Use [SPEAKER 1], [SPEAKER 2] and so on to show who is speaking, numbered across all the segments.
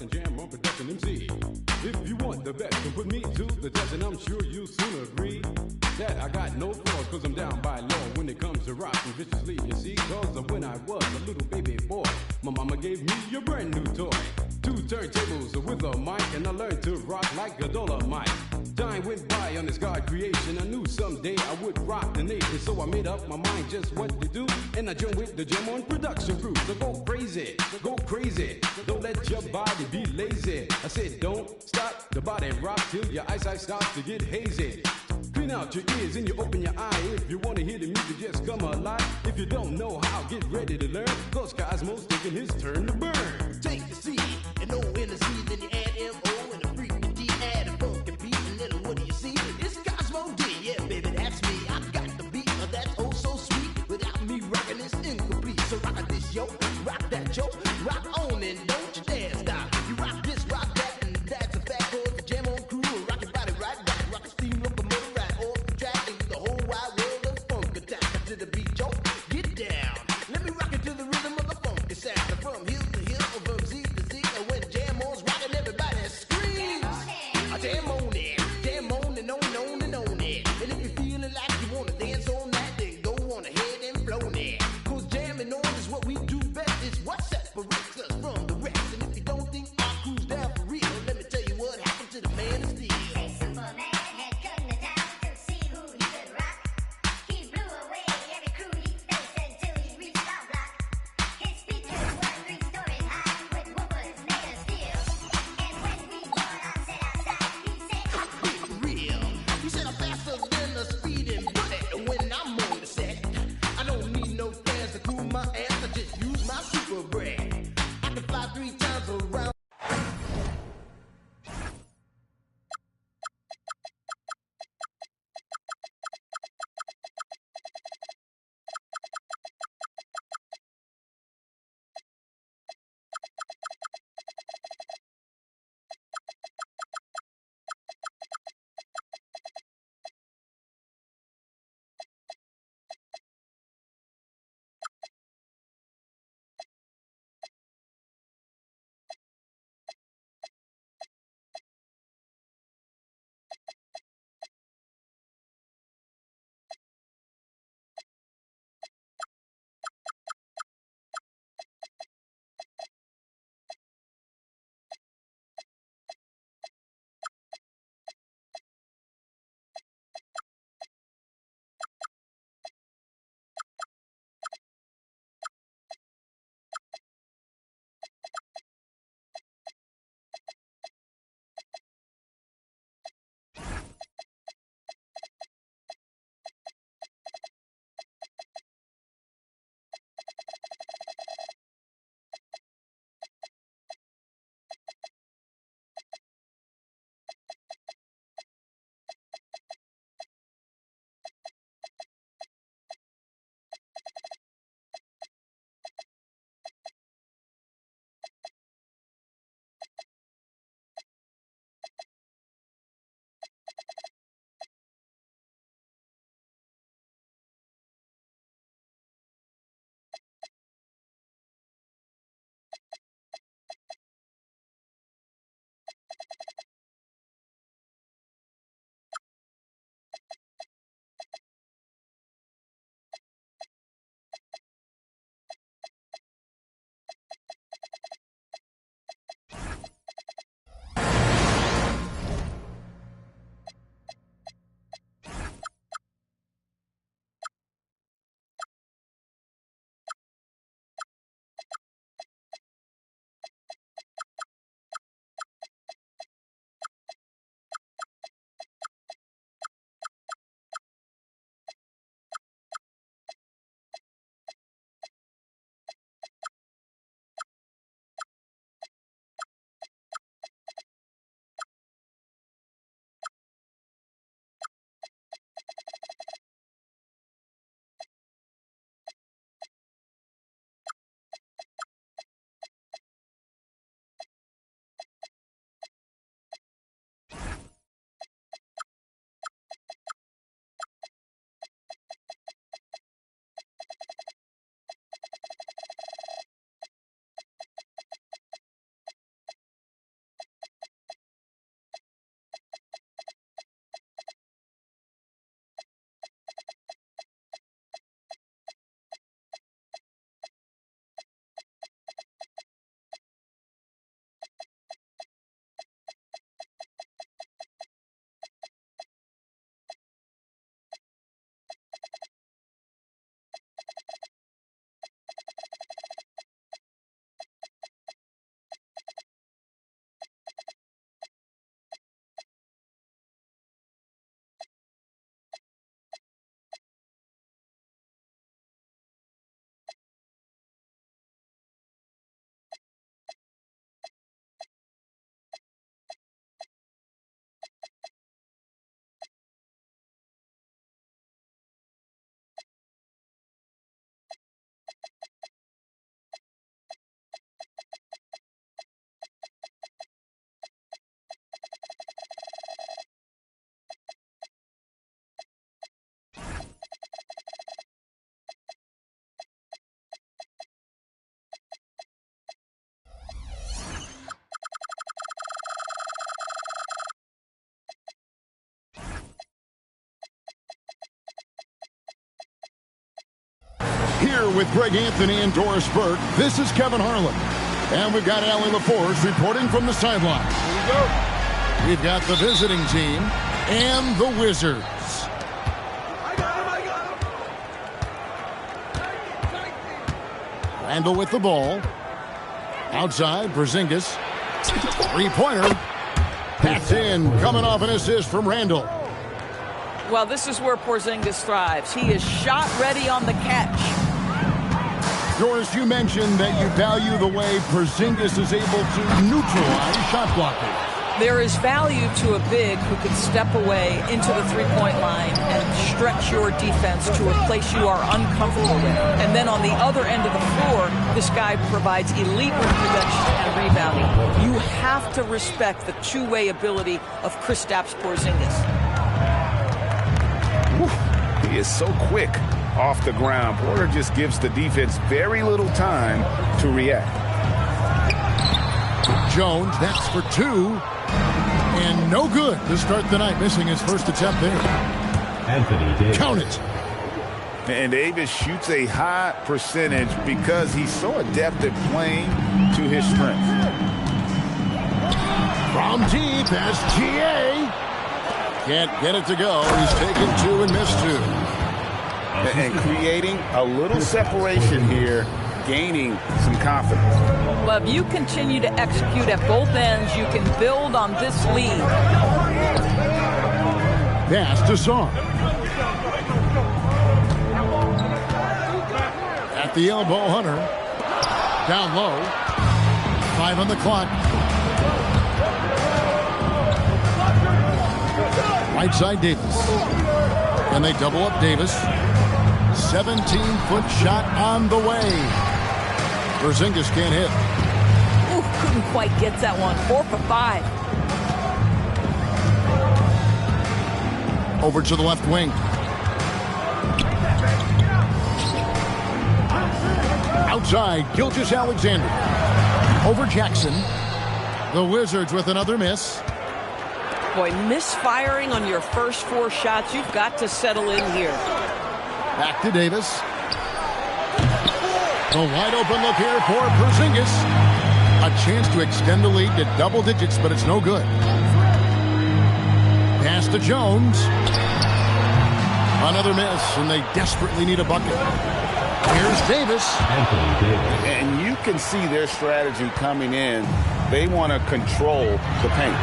[SPEAKER 1] and Jam on production MC. If you want the best, then put me to the test, and I'm sure you'll soon agree that I got no flaws, cause I'm down by law when it comes to rocking viciously, you see. Cause when I was a little baby boy, my mama gave me a brand new toy. 2 turntables with a mic, and I learned to rock like a Dolomite. Time went by on this God creation. I knew someday I would rock the nation, so I made up my mind just what to do, and I joined with the Jam on production crew. So go crazy, go crazy. Don't let your body be lazy. I said don't stop the body rock till your eyesight starts to get hazy. Clean out your ears and you open your eye. If you want to hear the music, just come alive. If you don't know how, get ready to learn, cause Cosmo's taking his turn to burn.
[SPEAKER 2] Take the C and O in the C, then you add M-O and a freaky D, add a funky beat, and then what do you see? It's Cosmo D, yeah baby, that's me. I got the beat, that's oh so sweet. Without me rocking it's incomplete. So rock this yo, rock that yo, rock on and don't you dare stop. You rock this, rock that, and that's a fact. Cause the Jam on crew will rock your body right, rock a steam locomotive right off the track, and the whole wide world of funk attack to the beat yo. Get down, let me rock it to the rhythm of the funky sound. From hill to hill, from Z to Z, and when Jam on's rocking, everybody screams. Jam on it, jam on and on and on and on it. And if you're feeling like you wanna dance on that, then go on ahead and flow it. Cause jamming on is what we do best. It's what separates us from the rest. And if you don't think our crew's down for real, let me tell you what happened to the man of steel.
[SPEAKER 3] A Superman had come to town to see who he could rock. He blew away every crew he faced until he reached our block. His speeches were 3 stories high with woofers made of steel. And when we brought our set outside, he said,
[SPEAKER 2] Real. He said I'm faster than a speeding bullet when I'm on the set. I don't need no fans to cool my ass. I just use my super breath. I can fly 3 times around.
[SPEAKER 4] with Greg Anthony and Doris Burke. This is Kevin Harlan. And we've got Allie LaForce reporting from the sideline.
[SPEAKER 5] Here we go.
[SPEAKER 4] We've got the visiting team and the Wizards.
[SPEAKER 5] I got him.
[SPEAKER 4] Randall with the ball. Outside, Porzingis. Three-pointer. That's in, coming off an assist from Randall.
[SPEAKER 6] Well, this is where Porzingis thrives. He is shot ready on the catch.
[SPEAKER 4] Doris, you mentioned that you value the way Porzingis is able to neutralize shot blocking.
[SPEAKER 6] There is value to a big who can step away into the three-point line and stretch your defense to a place you are uncomfortable with. And then on the other end of the floor, this guy provides elite rim protection and rebounding. You have to respect the two-way ability of Kristaps Porzingis.
[SPEAKER 7] He is so quick off the ground. Porter just gives the defense very little time to react.
[SPEAKER 4] Jones, that's for two. And no good to start the night, missing his first attempt there.
[SPEAKER 8] Anthony Davis.
[SPEAKER 4] Count it.
[SPEAKER 7] And Davis shoots a high percentage because he's so adept at playing to his strength.
[SPEAKER 4] From deep, SGA. Can't get it to go. He's taken two and missed two.
[SPEAKER 7] And creating a little separation here, gaining some confidence.
[SPEAKER 6] Well, if you continue to execute at both ends, you can build on this lead.
[SPEAKER 4] Pass to Song. At the elbow, Hunter. Down low. 5 on the clock. Right side, Davis. And they double up Davis. 17-foot shot on the way. Porzingis can't hit.
[SPEAKER 6] Ooh, couldn't quite get that one. 4 for 5.
[SPEAKER 4] Over to the left wing. Outside, Gilgeous-Alexander. Over Jackson. The Wizards with another miss.
[SPEAKER 6] Boy, misfiring on your first 4 shots, you've got to settle in here.
[SPEAKER 4] Back to Davis. The wide open look here for Porzingis. A chance to extend the lead to double digits, but it's no good. Pass to Jones. Another miss, and they desperately need a bucket. Here's Davis.
[SPEAKER 8] Anthony Davis.
[SPEAKER 7] And you can see their strategy coming in. They want to control the paint.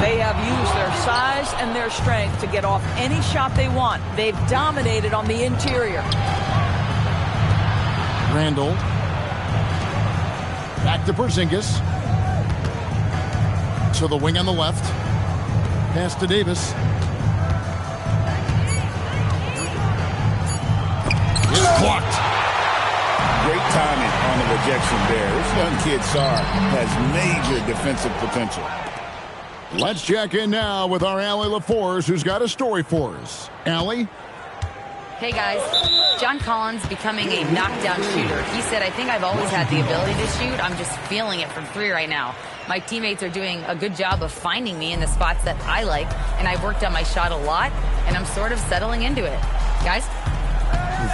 [SPEAKER 6] They have used their size and their strength to get off any shot they want. They've dominated on the interior.
[SPEAKER 4] Randall. Back to Porzingis. To the wing on the left. Pass to Davis. It's blocked.
[SPEAKER 7] Great timing on the rejection there. This young kid, Sarr, has major defensive potential.
[SPEAKER 4] Let's check in now with our Allie LaForce, who's got a story for us. Allie?
[SPEAKER 9] Hey guys, John Collins becoming a knockdown shooter. He said, I think I've always had the ability to shoot. I'm just feeling it from 3 right now. My teammates are doing a good job of finding me in the spots that I like, and I've worked on my shot a lot, and I'm sort of settling into it. Guys?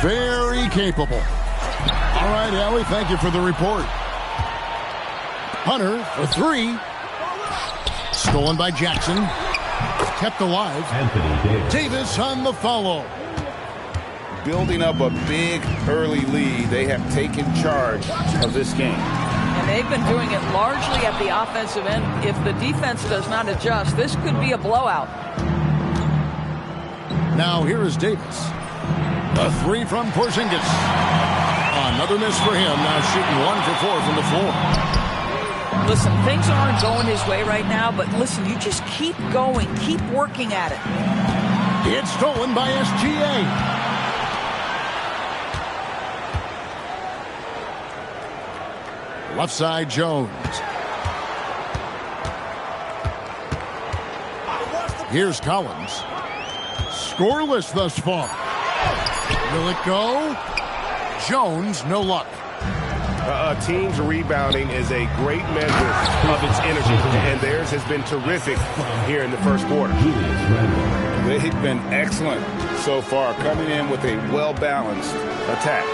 [SPEAKER 4] Very capable. All right, Allie, thank you for the report. Hunter for 3. Stolen by Jackson. Kept alive.
[SPEAKER 8] Anthony Davis.
[SPEAKER 4] Davis on the follow.
[SPEAKER 7] Building up a big early lead, they have taken charge of this game.
[SPEAKER 6] And they've been doing it largely at the offensive end. If the defense does not adjust, this could be a blowout.
[SPEAKER 4] Now here is Davis. A 3 from Porzingis. Another miss for him. Now shooting 1 for 4 from the floor.
[SPEAKER 6] Listen, things aren't going his way right now, but listen, you just keep going. Keep working at it.
[SPEAKER 4] It's stolen by SGA. Left side, Jones. Here's Collins. Scoreless thus far. Will it go? Jones, no luck.
[SPEAKER 5] A team's rebounding is a great measure of its energy, and theirs has been terrific here in the first quarter.
[SPEAKER 7] They've been excellent so far, coming in with a well-balanced attack.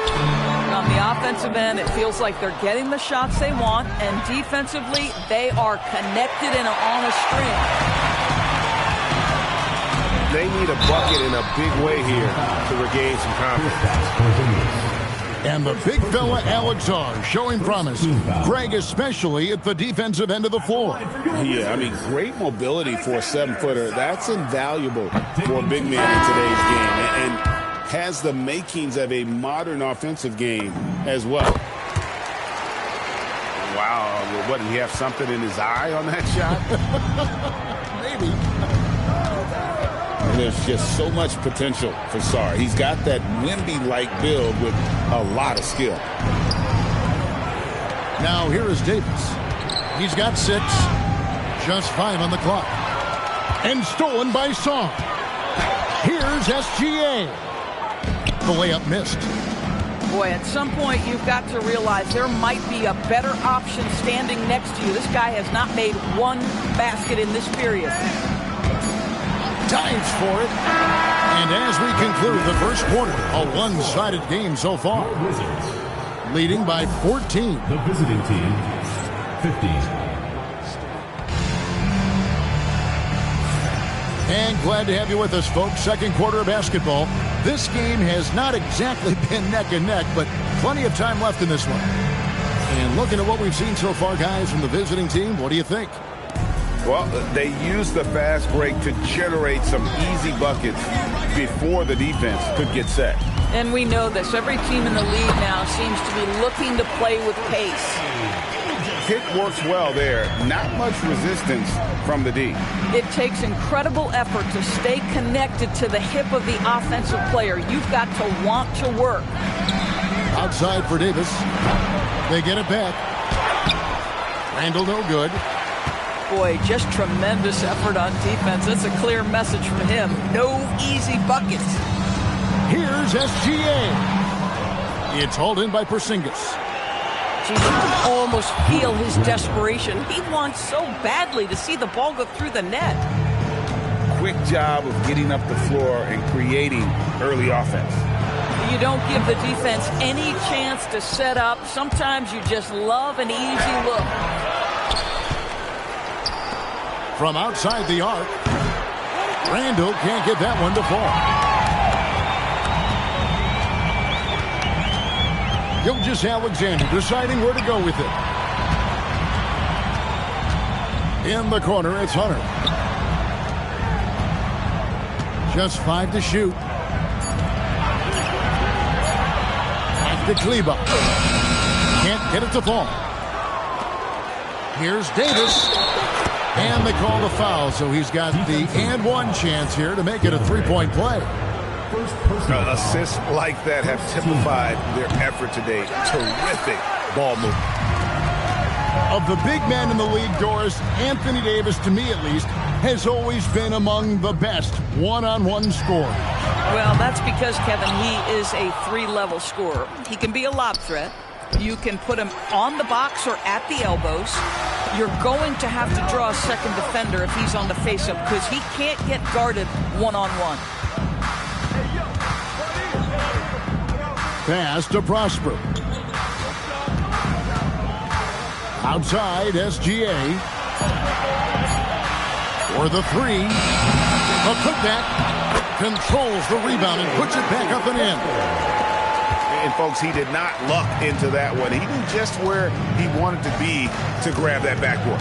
[SPEAKER 6] on the offensive end, it feels like they're getting the shots they want, and defensively, they are connected and on a string.
[SPEAKER 5] They need a bucket in a big way here to regain some confidence.
[SPEAKER 4] And the big fella, Alex R, showing promise. Greg, especially at the defensive end of the floor.
[SPEAKER 7] Yeah, I mean, great mobility for a 7-footer. That's invaluable for a big man in today's game. And has the makings of a modern offensive game as well. Wow, what, did he have something in his eye on that shot?
[SPEAKER 4] Maybe.
[SPEAKER 7] There's just so much potential for Sarr. He's got that Wemby-like build with a lot of skill.
[SPEAKER 4] Now here is Davis. He's got 6. Just 5 on the clock. And stolen by Sarr. Here's SGA. The layup missed.
[SPEAKER 6] Boy, at some point you've got to realize there might be a better option standing next to you. This guy has not made one basket in this period.
[SPEAKER 4] Dives for it. And as we conclude the first quarter, a one-sided game so far. Leading by 14.
[SPEAKER 8] The visiting team, 15.
[SPEAKER 4] And glad to have you with us, folks. Second quarter of basketball. This game has not exactly been neck and neck, but plenty of time left in this one. And looking at what we've seen so far, guys, from the visiting team, what do you think?
[SPEAKER 7] Well, they used the fast break to generate some easy buckets before the defense could get set.
[SPEAKER 6] And we know this. Every team in the league now seems to be looking to play with pace.
[SPEAKER 7] Pick works well there. Not much resistance from the D.
[SPEAKER 6] It takes incredible effort to stay connected to the hip of the offensive player. You've got to want to work.
[SPEAKER 4] Outside for Davis. They get it back. Randall no good.
[SPEAKER 6] Boy, just tremendous effort on defense. That's a clear message from him. No easy buckets.
[SPEAKER 4] Here's SGA. It's hauled in by Porzingis.
[SPEAKER 6] You can almost feel his desperation. He wants so badly to see the ball go through the net.
[SPEAKER 7] Quick job of getting up the floor and creating early offense.
[SPEAKER 6] You don't give the defense any chance to set up. Sometimes you just love an easy look.
[SPEAKER 4] From outside the arc, Randall can't get that one to fall. Gilgeous-Alexander deciding where to go with it. In the corner, it's Hunter. Just 5 to shoot. Back to Kleber. Can't get it to fall. Here's Davis. And they call the foul, so he's got the and one chance here to make it a three-point play.
[SPEAKER 7] Assists like that have typified their effort today. Terrific ball movement.
[SPEAKER 4] Of the big men in the league, Doris, Anthony Davis, to me at least, has always been among the best one-on-one scorers.
[SPEAKER 6] Well, that's because, Kevin, he is a 3-level scorer. He can be a lob threat. You can put him on the box or at the elbows. You're going to have to draw a second defender if he's on the face-up because he can't get guarded one-on-one.
[SPEAKER 4] Pass to Prosper. Outside, SGA. For the 3. A putback. Controls the rebound and puts it back up and in.
[SPEAKER 7] And, folks, he did not luck into that one. He knew just where he wanted to be to grab that backboard.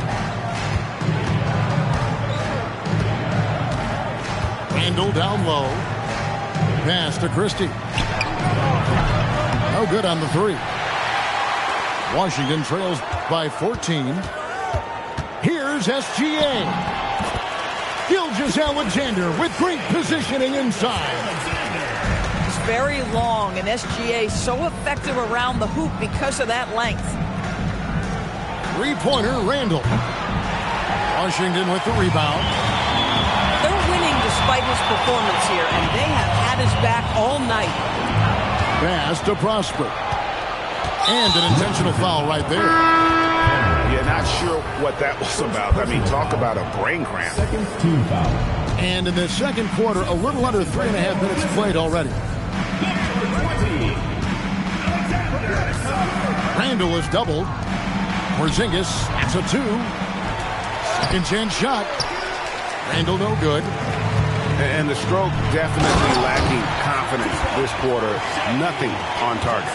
[SPEAKER 4] Randall down low. Pass to Christie. No good on the 3. Washington trails by 14. Here's SGA. Gilgeous-Alexander with great positioning inside.
[SPEAKER 6] Very long, and SGA so effective around the hoop because of that length.
[SPEAKER 4] Three-pointer, Randall. Washington with the rebound.
[SPEAKER 6] They're winning despite his performance here, and they have had his back all night.
[SPEAKER 4] Pass to Prosper. And an intentional foul right there.
[SPEAKER 7] Yeah, not sure what that was about. I mean, talk about a brain cramp.
[SPEAKER 8] Second team foul.
[SPEAKER 4] And in the second quarter, a little under 3.5 minutes played already. Randall is doubled. Porzingis, that's a 2. Second chance shot. Randall no good.
[SPEAKER 7] And the stroke definitely lacking confidence this quarter. Nothing on target.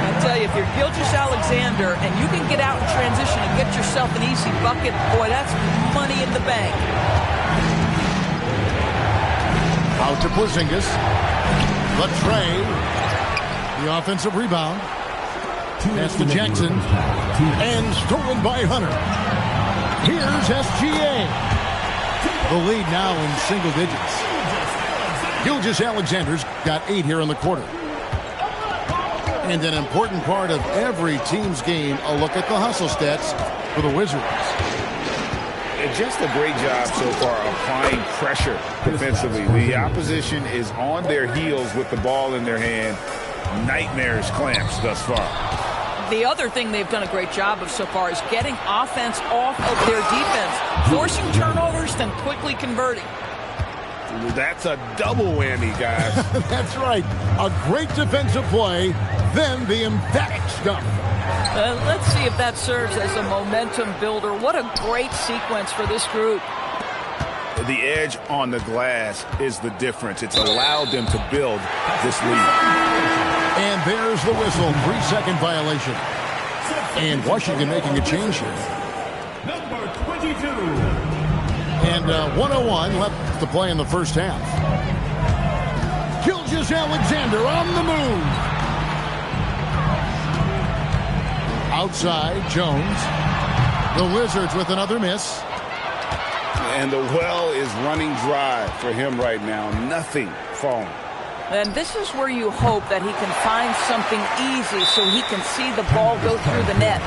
[SPEAKER 6] I'll tell you, if you're Gilgeous-Alexander and you can get out in transition and get yourself an easy bucket, boy, that's money in the bank.
[SPEAKER 4] Out to Porzingis. Latrey. The offensive rebound. Pass to Jackson. And stolen by Hunter. Here's SGA. The lead now in single digits. Gilgeous-Alexander's got 8 here in the quarter. And an important part of every team's game, a look at the hustle stats for the Wizards.
[SPEAKER 7] Just a great job so far applying pressure defensively. The opposition is on their heels with the ball in their hand. Nightmares clamps thus far.
[SPEAKER 6] The other thing they've done a great job of so far is getting offense off of their defense, forcing turnovers, then quickly converting.
[SPEAKER 7] That's a double whammy, guys.
[SPEAKER 4] That's right. A great defensive play, then the emphatic stuff.
[SPEAKER 6] Let's see if that serves as a momentum builder. What a great sequence for this group.
[SPEAKER 7] The edge on the glass is the difference. It's allowed them to build this lead.
[SPEAKER 4] And there's the whistle. 3-second violation. And Washington making a change here.
[SPEAKER 8] Number 22.
[SPEAKER 4] And 1:01 left to play in the first half. Gilgeous-Alexander on the move. Outside, Jones. The Wizards with another miss.
[SPEAKER 7] And the well is running dry for him right now. Nothing falling.
[SPEAKER 6] And this is where you hope that he can find something easy so he can see the ball go through the net.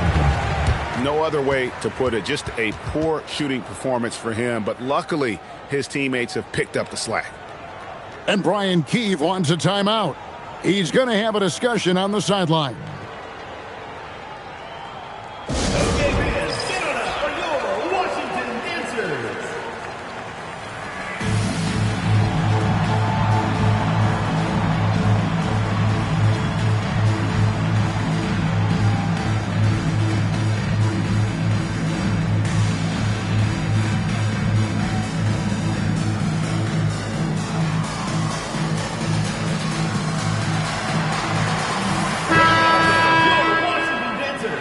[SPEAKER 7] No other way to put it. Just a poor shooting performance for him. But luckily, his teammates have picked up the slack.
[SPEAKER 4] And Brian Keefe wants a timeout. He's going to have a discussion on the sideline.
[SPEAKER 8] Okay, fans, get on up for your Washington Dancers. Your Washington Dancers.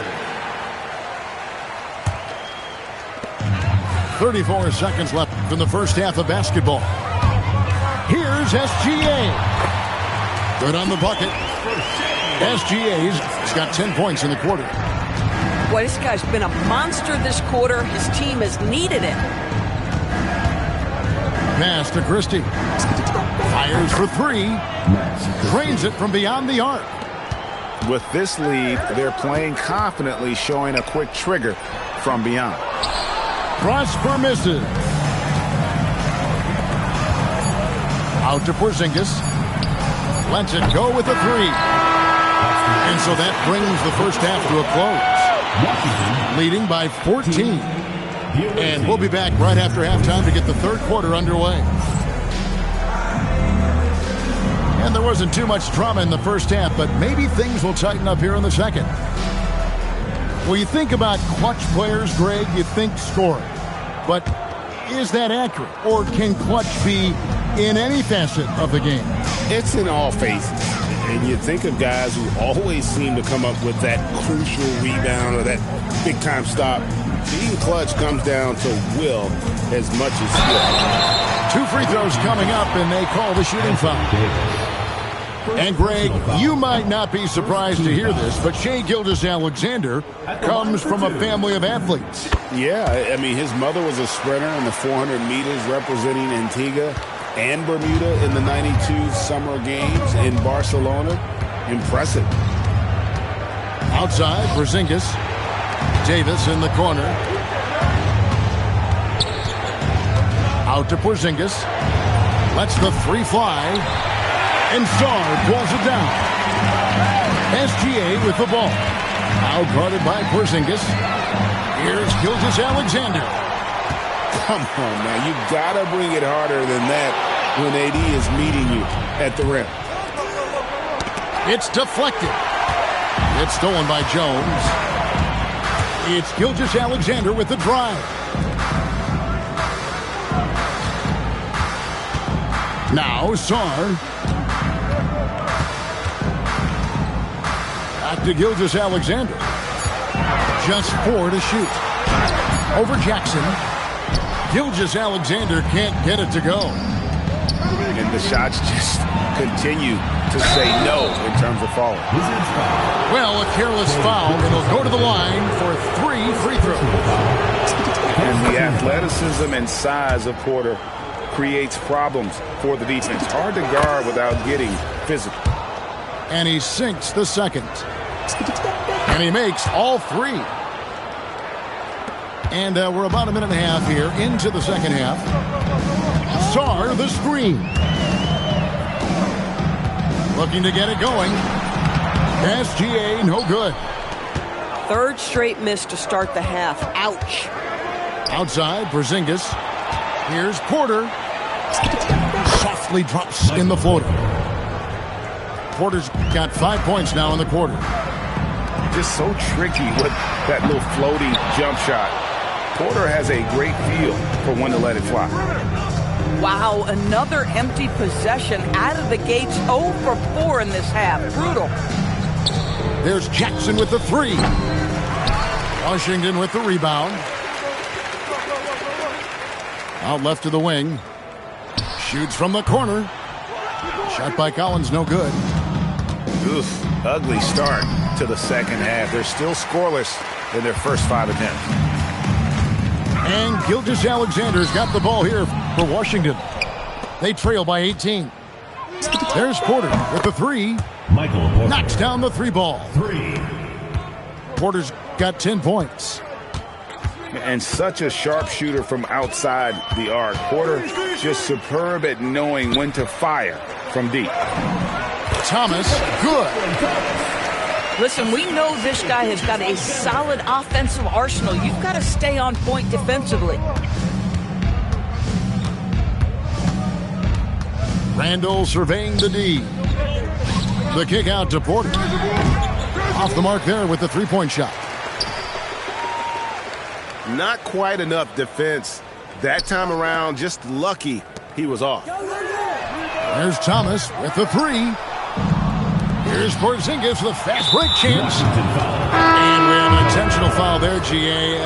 [SPEAKER 4] 34 seconds left in the first half of basketball. Here's SGA. Good on the bucket. SGA's got 10 points in the quarter.
[SPEAKER 6] Boy, this guy's been a monster this quarter. His team has needed it.
[SPEAKER 4] Pass to Christie. Fires for 3. Drains it from beyond the arc.
[SPEAKER 7] With this lead, they're playing confidently, showing a quick trigger from beyond.
[SPEAKER 4] Prosper misses. Out to Porzingis. Lets it go with a 3. And so that brings the first half to a close. Leading by 14. And we'll be back right after halftime to get the third quarter underway. And there wasn't too much drama in the first half, but maybe things will tighten up here in the second. When you think about clutch players, Greg, you think scoring. But is that accurate? Or can clutch be in any facet of the game?
[SPEAKER 7] It's in all phases. And you think of guys who always seem to come up with that crucial rebound or that big-time stop. Being clutch comes down to will as much as skill.
[SPEAKER 4] 2 free throws coming up, and they call the shooting foul. And, Greg, you might not be surprised to hear this, but Shai Gilgeous-Alexander comes from a family of athletes.
[SPEAKER 7] Yeah, I mean, his mother was a sprinter in the 400 meters representing Antigua and Bermuda in the 92 Summer Games in Barcelona. Impressive.
[SPEAKER 4] Outside, Porzingis. Davis in the corner. Out to Porzingis. Lets the 3 fly. And Sarr pulls it down. SGA with the ball. Now guarded by Porzingis. Here's Gilgeous-Alexander.
[SPEAKER 7] Come on now, you gotta bring it harder than that when AD is meeting you at the rim.
[SPEAKER 4] It's deflected. It's stolen by Jones. It's Gilgeous-Alexander with the drive. Now Sarr. Back to Gilgeous-Alexander. Just 4 to shoot. Over Jackson. Gilgeous-Alexander can't get it to go.
[SPEAKER 7] And the shots just continue to say no in terms of falling.
[SPEAKER 4] Well, a careless foul, and he'll go to the line for 3 free throws.
[SPEAKER 7] And the athleticism and size of Porter creates problems for the defense. Hard to guard without getting physical.
[SPEAKER 4] And he sinks the second. And he makes all 3. And we're about a minute and a half here into the second half. Sarr, the screen. Looking to get it going. SGA, no good.
[SPEAKER 6] Third straight miss to start the half. Ouch.
[SPEAKER 4] Outside, Porzingis. Here's Porter. Softly drops in the floater. Porter's got 5 points now in the quarter.
[SPEAKER 7] Just so tricky with that little floating jump shot. Porter has a great feel for when to let it fly.
[SPEAKER 6] Wow, another empty possession out of the gates. 0 for 4 in this half. Brutal.
[SPEAKER 4] There's Jackson with the 3. Washington with the rebound. Out left to the wing. Shoots from the corner. Shot by Collins, no good.
[SPEAKER 7] Oof, ugly start to the second half. They're still scoreless in their first 5 attempts.
[SPEAKER 4] And Gilgeous-Alexander's got the ball here for Washington. They trail by 18. There's Porter with the 3.
[SPEAKER 8] Michael Porter
[SPEAKER 4] Knocks down the 3 ball.
[SPEAKER 8] 3.
[SPEAKER 4] Porter's got 10 points.
[SPEAKER 7] And such a sharp shooter from outside the arc. Porter just superb at knowing when to fire from deep.
[SPEAKER 4] Thomas, good.
[SPEAKER 6] Listen, we know this guy has got a solid offensive arsenal. You've got to stay on point defensively.
[SPEAKER 4] Randall surveying the D. The kick out to Porter. Off the mark there with the 3-point shot.
[SPEAKER 5] Not quite enough defense that time around. Just lucky he was off.
[SPEAKER 4] There's Thomas with the 3. Here's Porzingis with a fast break chance. And we have an intentional foul there, GA.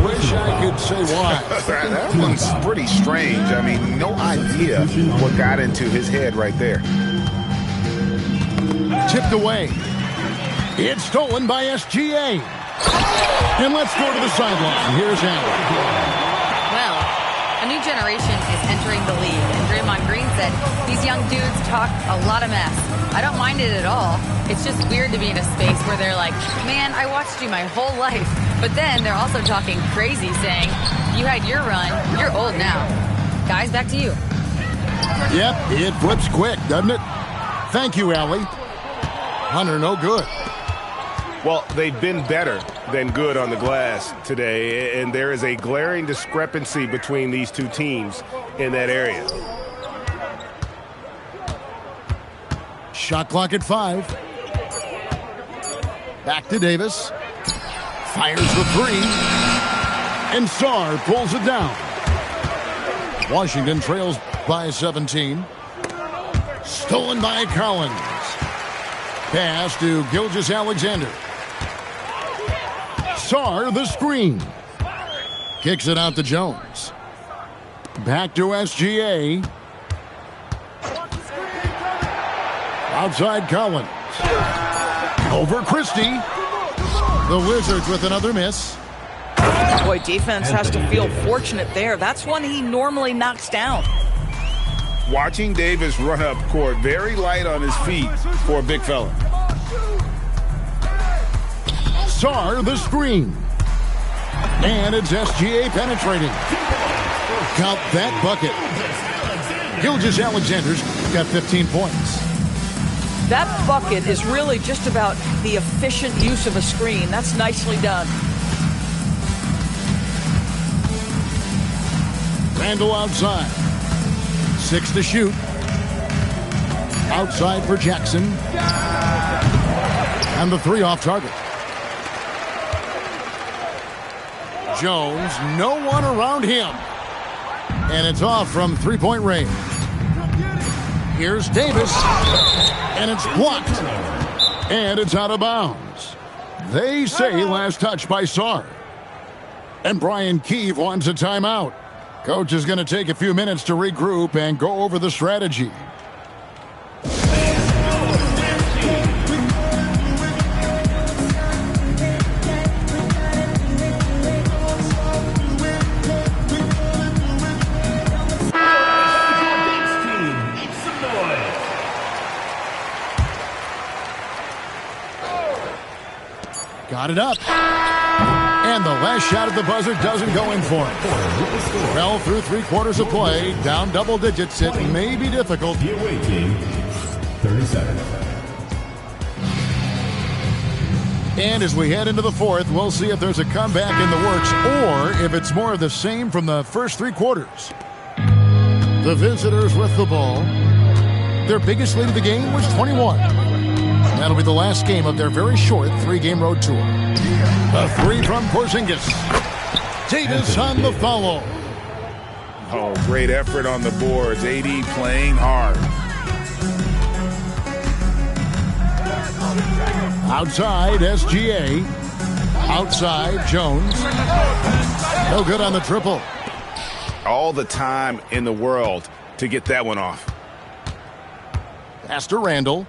[SPEAKER 4] Wish I could say why.
[SPEAKER 7] That one's pretty strange. I mean, no idea what got into his head right there.
[SPEAKER 4] Tipped away. It's stolen by SGA. And let's go to the sideline. Here's Allen.
[SPEAKER 9] Well, a new generation is entering the league, and Draymond Green said these young dudes talk a lot of mess. I don't mind it at all. It's just weird to be in a space where they're like, man, I watched you my whole life. But then they're also talking crazy, saying, you had your run, you're old now. Guys, back to you.
[SPEAKER 4] Yep, it flips quick, doesn't it? Thank you, Allie. Hunter, no good.
[SPEAKER 5] Well, they've been better than good on the glass today, and there is a glaring discrepancy between these two teams in that area.
[SPEAKER 4] Shot clock at 5. Back to Davis. Fires the 3. And Sarr pulls it down. Washington trails by 17. Stolen by Collins. Pass to Gilgeous-Alexander. Sarr the screen. Kicks it out to Jones. Back to SGA. Outside Collins. Over Christie. The Wizards with another miss.
[SPEAKER 6] Boy, defense has to feel fortunate there. That's one he normally knocks down.
[SPEAKER 7] Watching Davis run up court, very light on his feet for a big fella.
[SPEAKER 4] Sarr the screen. And it's SGA penetrating. Count that bucket. Gilgeous-Alexander's got 15 points.
[SPEAKER 6] That bucket is really just about the efficient use of a screen. That's nicely done.
[SPEAKER 4] Randall outside. 6 to shoot. Outside for Jackson. And the 3 off target. Jones, no one around him. And it's off from 3-point range. Here's Davis. And it's blocked. And it's out of bounds. They say last touch by Sarr. And Brian Keefe wants a timeout. Coach is going to take a few minutes to regroup and go over the strategy. Got it up. And the last shot at the buzzer doesn't go in for him. Well, through 3 quarters of play, down double digits, it may be difficult.
[SPEAKER 10] The away team, 30 seconds.
[SPEAKER 4] And as we head into the 4th, we'll see if there's a comeback in the works or if it's more of the same from the first 3 quarters. The visitors with the ball. Their biggest lead of the game was 21. That'll be the last game of their very short 3-game road tour. A 3 from Porzingis. Davis on the follow.
[SPEAKER 7] Oh, great effort on the boards. AD playing hard.
[SPEAKER 4] Outside, SGA. Outside, Jones. No good on the triple.
[SPEAKER 5] All the time in the world to get that one off.
[SPEAKER 4] Pass to Randall.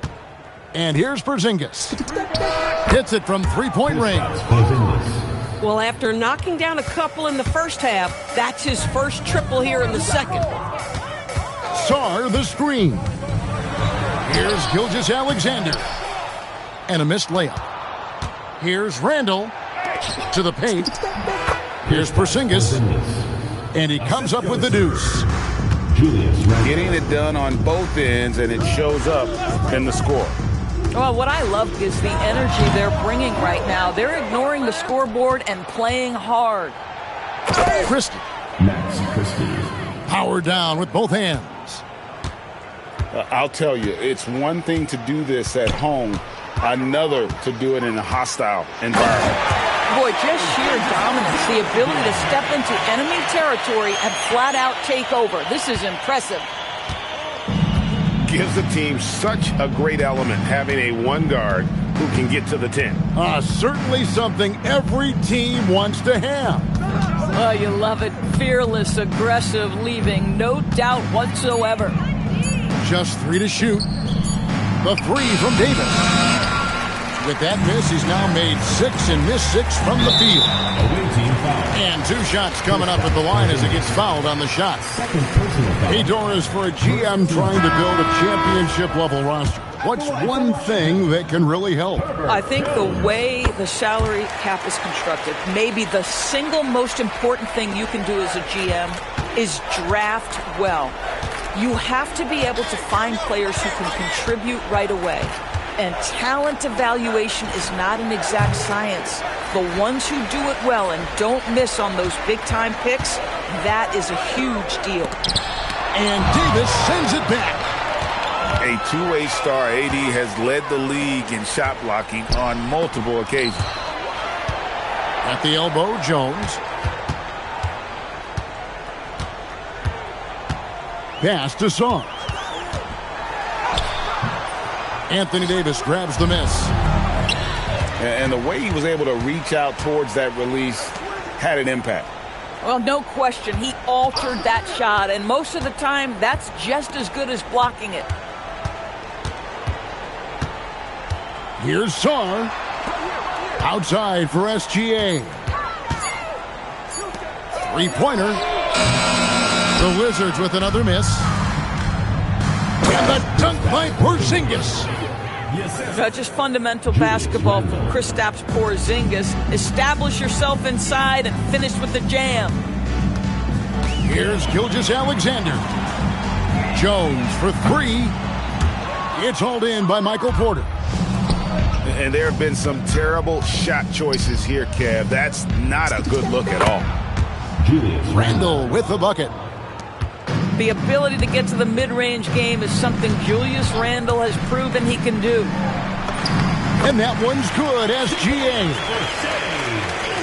[SPEAKER 4] And here's Porzingis. Hits it from 3-point range.
[SPEAKER 11] Well, after knocking down a couple in the first half, that's his first triple here in the second.
[SPEAKER 4] Sarr the screen. Here's Gilgeous-Alexander. And a missed layup. Here's Randall to the paint. Here's Porzingis. And he comes up with the deuce.
[SPEAKER 7] Getting it done on both ends, and it shows up in the score.
[SPEAKER 6] Well, what I love is the energy they're bringing right now. They're ignoring the scoreboard and playing hard.
[SPEAKER 4] Christie.
[SPEAKER 10] Max Christie.
[SPEAKER 4] Power down with both hands.
[SPEAKER 7] I'll tell you, it's one thing to do this at home, another to do it in a hostile environment.
[SPEAKER 6] Boy, just sheer dominance, the ability to step into enemy territory and flat out take over. This is impressive.
[SPEAKER 5] Gives the team such a great element having a 1 guard who can get to the 10.
[SPEAKER 4] Certainly something every team wants to have.
[SPEAKER 6] Oh, you love it. Fearless, aggressive, leaving no doubt whatsoever.
[SPEAKER 4] Just 3 to shoot. The 3 from Davis. With that miss, he's now made 6 and missed 6 from the field. And 2 shots coming up at the line as he gets fouled on the shot. Hey, Doris, for a GM trying to build a championship-level roster, what's one thing that can really help?
[SPEAKER 6] I think the way the salary cap is constructed, maybe the single most important thing you can do as a GM is draft well. You have to be able to find players who can contribute right away. And talent evaluation is not an exact science. The ones who do it well and don't miss on those big-time picks, that is a huge deal.
[SPEAKER 4] And Davis sends it back.
[SPEAKER 7] A 2-way star, AD has led the league in shot blocking on multiple occasions.
[SPEAKER 4] At the elbow, Jones. Pass to Sarr. Anthony Davis grabs the miss.
[SPEAKER 7] And the way he was able to reach out towards that release had an impact.
[SPEAKER 6] Well, no question. He altered that shot, and most of the time, that's just as good as blocking it.
[SPEAKER 4] Here's Sarr. Outside for SGA. 3-pointer. The Wizards with another miss. And the dunk by Porzingis.
[SPEAKER 6] Just fundamental basketball from Kristaps Porzingis. Establish yourself inside and finish with the jam.
[SPEAKER 4] Here's Gilgeous-Alexander. Jones for 3. It's hauled in by Michael Porter.
[SPEAKER 5] And there have been some terrible shot choices here, Kev. That's not a good look at all.
[SPEAKER 4] Randall with the bucket.
[SPEAKER 6] The ability to get to the mid-range game is something Julius Randle has proven he can do.
[SPEAKER 4] And that one's good. SGA.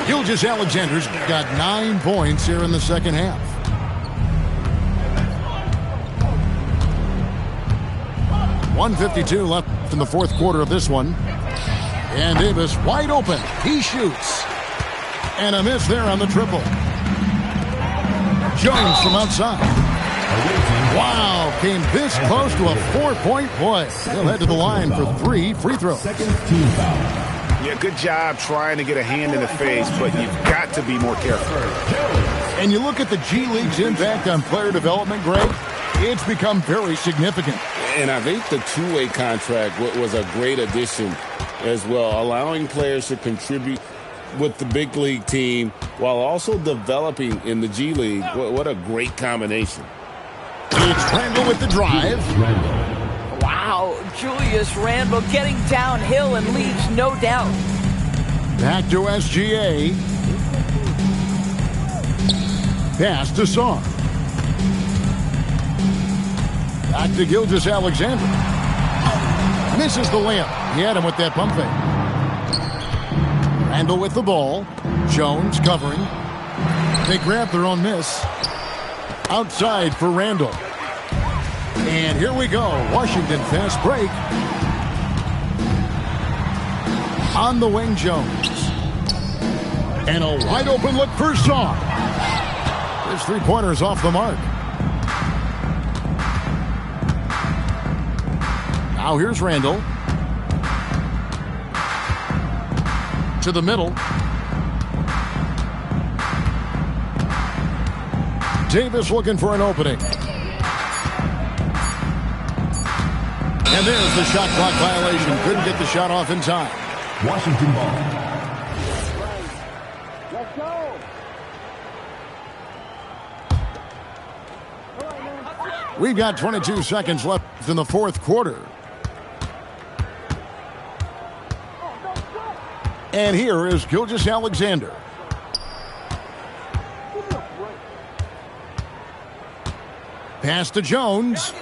[SPEAKER 4] Gilgeous-Alexander's got 9 points here in the second half. .152 left in the fourth quarter of this one. And Davis wide open. He shoots. And a miss there on the triple. Jones from outside. Wow, came this close to a 4-point play. He'll head to the line for 3 free throws.
[SPEAKER 5] Yeah, good job trying to get a hand in the face, but you've got to be more careful.
[SPEAKER 4] And you look at the G League's impact on player development, Greg, it's become very significant.
[SPEAKER 7] And I think the two-way contract was a great addition as well, allowing players to contribute with the big league team while also developing in the G League. What a great combination.
[SPEAKER 4] It's Randle with the drive.
[SPEAKER 6] Wow, Julius Randle getting downhill and leaves no doubt.
[SPEAKER 4] Back to SGA. Pass to Sarr. Back to Gilgeous-Alexander. Misses the layup. He had him with that pump fake. Randle with the ball. Jones covering. They grab their own miss. Outside for Randle. And here we go. Washington fast break. On the wing, Jones. And a wide open look for Sarr. His three-pointer's off the mark. Now here's Randle. To the middle. Davis looking for an opening. And there's the shot clock violation. Couldn't get the shot off in time.
[SPEAKER 10] Washington ball.
[SPEAKER 8] Let's go.
[SPEAKER 4] We've got 22 seconds left in the fourth quarter. And here is Gilgeous-Alexander. Pass to Jones.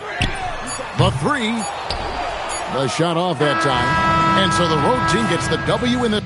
[SPEAKER 4] The three. The shot off that time. And so the road team gets the W in the